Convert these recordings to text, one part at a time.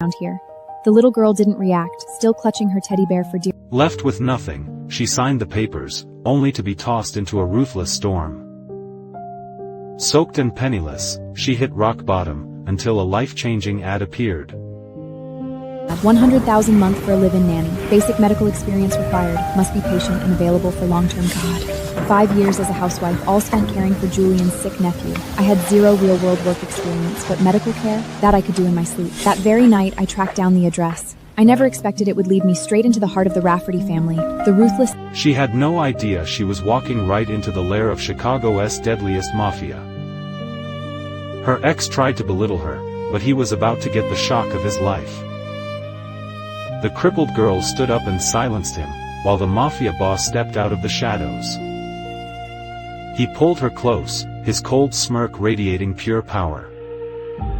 around here. The little girl didn't react, still clutching her teddy bear for dear. Left with nothing, she signed the papers, only to be tossed into a ruthless storm. Soaked and penniless, she hit rock bottom, until a life-changing ad appeared. 100,000 month for a live-in nanny. Basic medical experience required. Must be patient and available for long-term God. 5 years as a housewife, all spent caring for Julian's sick nephew. I had 0 real-world work experience, but medical care, that I could do in my sleep. That very night, I tracked down the address. I never expected it would lead me straight into the heart of the Rafferty family. The ruthless. She had no idea she was walking right into the lair of Chicago's deadliest mafia. Her ex tried to belittle her, but he was about to get the shock of his life. The crippled girl stood up and silenced him, while the mafia boss stepped out of the shadows. He pulled her close, his cold smirk radiating pure power.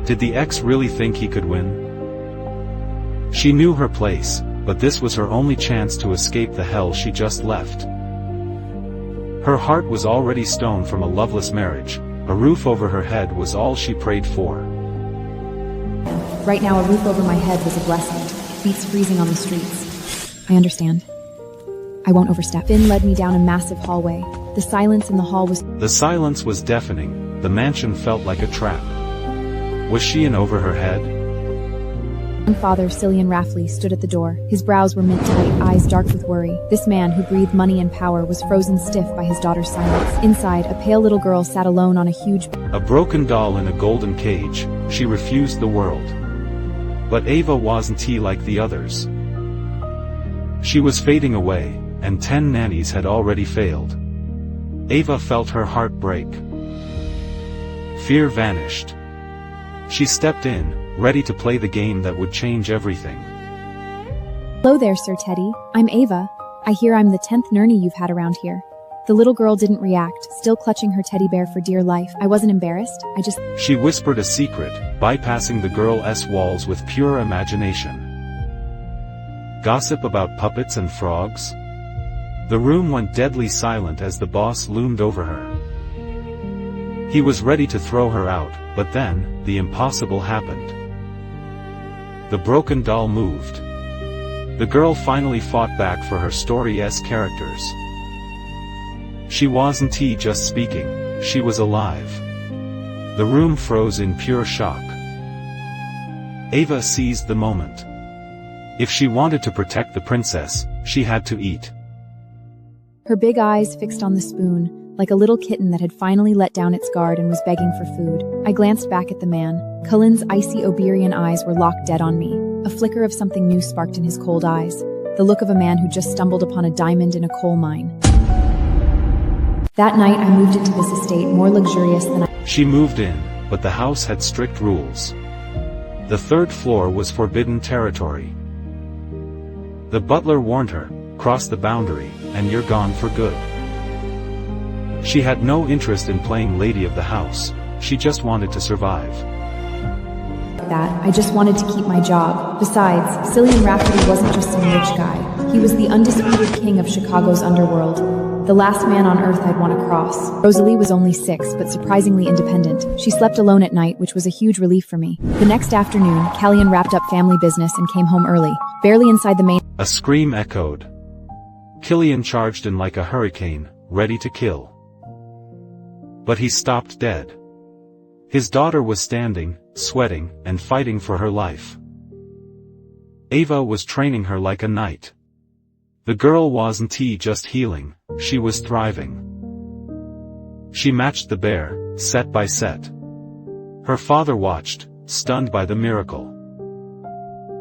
Did the ex really think he could win? She knew her place, but this was her only chance to escape the hell she just left. Her heart was already stone from a loveless marriage. A roof over her head was all she prayed for. Right now, a roof over my head was a blessing. Beats freezing on the streets. I understand. I won't overstep. Finn led me down a massive hallway. The silence in the hall was... The silence was deafening. The mansion felt like a trap. Was she in over her head? Father Cillian Rafferty stood at the door. His brows were mint-tight, eyes dark with worry. This man who breathed money and power was frozen stiff by his daughter's silence. Inside, a pale little girl sat alone on a huge... A broken doll in a golden cage. She refused the world. But Ava wasn't like the others. She was fading away, and 10 nannies had already failed. Ava felt her heart break. Fear vanished. She stepped in, ready to play the game that would change everything. Hello there, Sir Teddy. I'm Ava. I hear I'm the 10th nanny you've had around here. The little girl didn't react, still clutching her teddy bear for dear life. I wasn't embarrassed, I just... She whispered a secret, bypassing the girl's walls with pure imagination. Gossip about puppets and frogs? The room went deadly silent as the boss loomed over her. He was ready to throw her out, but then, the impossible happened. The broken doll moved. The girl finally fought back for her story's characters. She wasn't just speaking, she was alive. The room froze in pure shock. Ava seized the moment. If she wanted to protect the princess, she had to eat. Her big eyes fixed on the spoon, like a little kitten that had finally let down its guard and was begging for food. I glanced back at the man. Cullen's icy Oberian eyes were locked dead on me. A flicker of something new sparked in his cold eyes. The look of a man who just stumbled upon a diamond in a coal mine. That night I moved into this estate more luxurious than I... She moved in, but the house had strict rules. The 3rd floor was forbidden territory. The butler warned her, cross the boundary, and you're gone for good. She had no interest in playing lady of the house, she just wanted to survive. I just wanted to keep my job. Besides, Cillian Rafferty wasn't just some rich guy. He was the undisputed king of Chicago's underworld. The last man on earth I'd want to cross. Rosalie was only 6, but surprisingly independent. She slept alone at night, which was a huge relief for me. The next afternoon, Callian wrapped up family business and came home early, barely inside the main... A scream echoed. Killian charged in like a hurricane, ready to kill. But he stopped dead. His daughter was standing, sweating, and fighting for her life. Ava was training her like a knight. The girl wasn't just healing, she was thriving. She matched the bear, set by set. Her father watched, stunned by the miracle.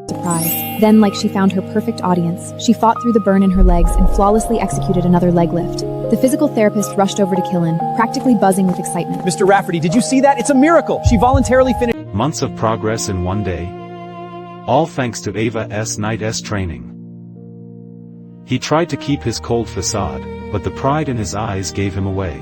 Surprise. Then, like she found her perfect audience, she fought through the burn in her legs and flawlessly executed another leg lift. The physical therapist rushed over to Killen, practically buzzing with excitement. Mr. Rafferty, did you see that? It's a miracle! She voluntarily finished... Months of progress in one day. All thanks to Ava's night's training. He tried to keep his cold facade, but the pride in his eyes gave him away.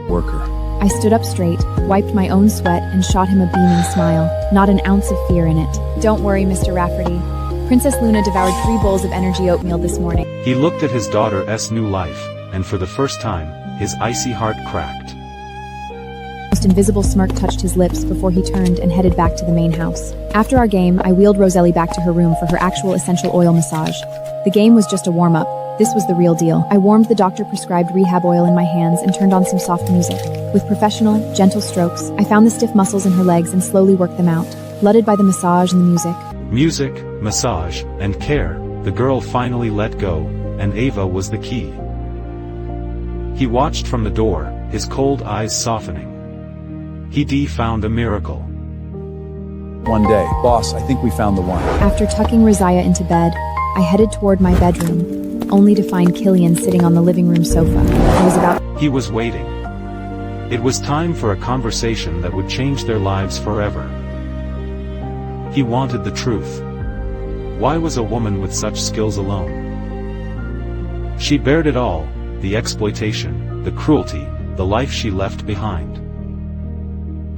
Worker. I stood up straight, wiped my own sweat, and shot him a beaming smile, not an ounce of fear in it. Don't worry, Mr. Rafferty. Princess Luna devoured 3 bowls of energy oatmeal this morning. He looked at his daughter's new life, and for the first time, his icy heart cracked. Most almost invisible smirk touched his lips before he turned and headed back to the main house. After our game, I wheeled Roselli back to her room for her actual essential oil massage. The game was just a warm-up. This was the real deal. I warmed the doctor-prescribed rehab oil in my hands and turned on some soft music. With professional, gentle strokes, I found the stiff muscles in her legs and slowly worked them out, blooded by the massage and the music. Music, massage, and care, the girl finally let go, and Ava was the key. He watched from the door, his cold eyes softening. He found a miracle. One day. Boss, I think we found the one. After tucking Rosiah into bed, I headed toward my bedroom, only to find Killian sitting on the living room sofa. He was waiting. It was time for a conversation that would change their lives forever. He wanted the truth. Why was a woman with such skills alone? She bared it all, the exploitation, the cruelty, the life she left behind.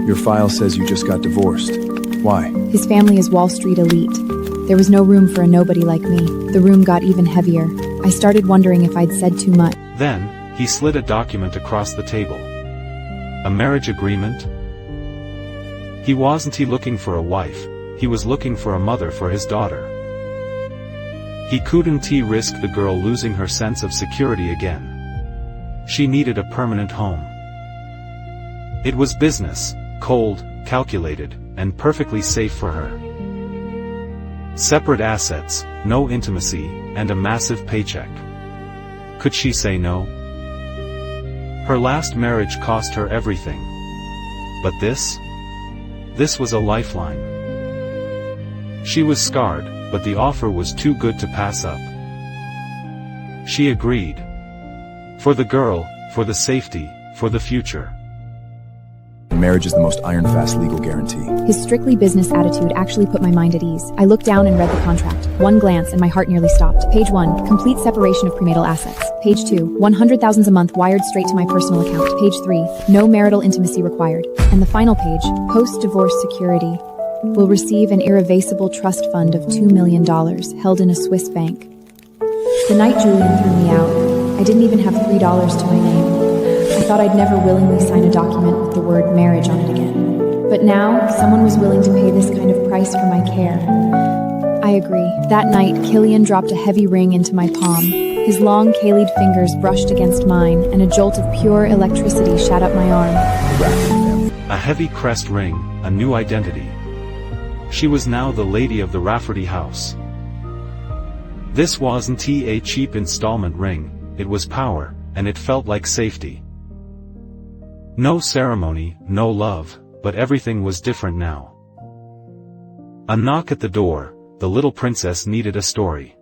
Your file says you just got divorced. Why? His family is Wall Street elite. There was no room for a nobody like me. The room got even heavier. I started wondering if I'd said too much. Then, he slid a document across the table. A marriage agreement? He wasn't looking for a wife, he was looking for a mother for his daughter. He couldn't risk the girl losing her sense of security again. She needed a permanent home. It was business, cold, calculated, and perfectly safe for her. Separate assets, no intimacy, and a massive paycheck. Could she say no? Her last marriage cost her everything. But this? This was a lifeline. She was scarred, but the offer was too good to pass up. She agreed. For the girl, for the safety, for the future. Marriage is the most iron-fast legal guarantee. His strictly business attitude actually put my mind at ease. I looked down and read the contract. One glance and my heart nearly stopped. Page 1, complete separation of premarital assets. Page 2, $100,000 a month wired straight to my personal account. Page 3, no marital intimacy required. And the final page, post-divorce security. Will receive an irreversible trust fund of $2 million held in a Swiss bank. The night Julian threw me out, I didn't even have $3 to my name. I thought I'd never willingly sign a document with the word marriage on it again. But now, someone was willing to pay this kind of price for my care. I agree. That night, Killian dropped a heavy ring into my palm. His long, calied fingers brushed against mine, and a jolt of pure electricity shot up my arm. A heavy crest ring, a new identity. She was now the lady of the Rafferty house. This wasn't a cheap installment ring, it was power, and it felt like safety. No ceremony, no love, but everything was different now. A knock at the door, the little princess needed a story.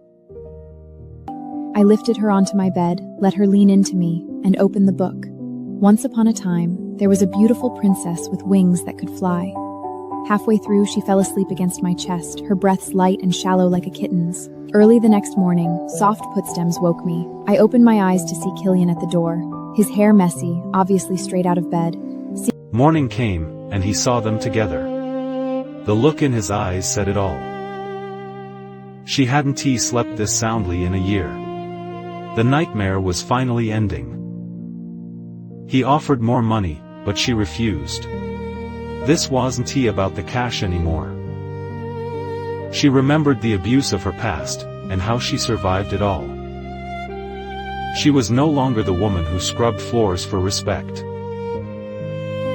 I lifted her onto my bed, let her lean into me, and opened the book. Once upon a time, there was a beautiful princess with wings that could fly. Halfway through, she fell asleep against my chest, her breaths light and shallow like a kitten's. Early the next morning, soft footsteps woke me. I opened my eyes to see Killian at the door, his hair messy, obviously straight out of bed. Morning came, and he saw them together. The look in his eyes said it all. She hadn't slept this soundly in a year. The nightmare was finally ending. He offered more money, but she refused. This wasn't about the cash anymore. She remembered the abuse of her past, and how she survived it all. She was no longer the woman who scrubbed floors for respect.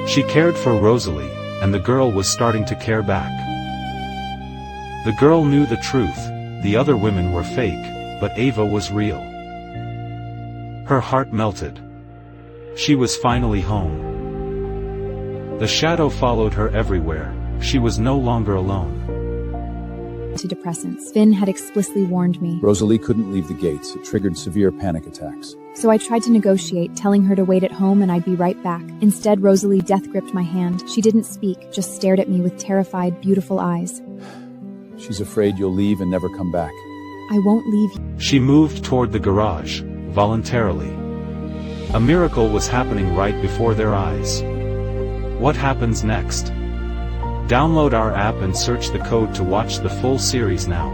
She cared for Rosalie, and the girl was starting to care back. The girl knew the truth, the other women were fake, but Ava was real. Her heart melted. She was finally home. The shadow followed her everywhere, she was no longer alone. Antidepressants. Finn had explicitly warned me. Rosalie couldn't leave the gates. It triggered severe panic attacks. So I tried to negotiate, telling her to wait at home and I'd be right back. Instead, Rosalie death-gripped my hand. She didn't speak, just stared at me with terrified, beautiful eyes. She's afraid you'll leave and never come back. I won't leave you. She moved toward the garage, voluntarily. A miracle was happening right before their eyes. What happens next? Download our app and search the code to watch the full series now.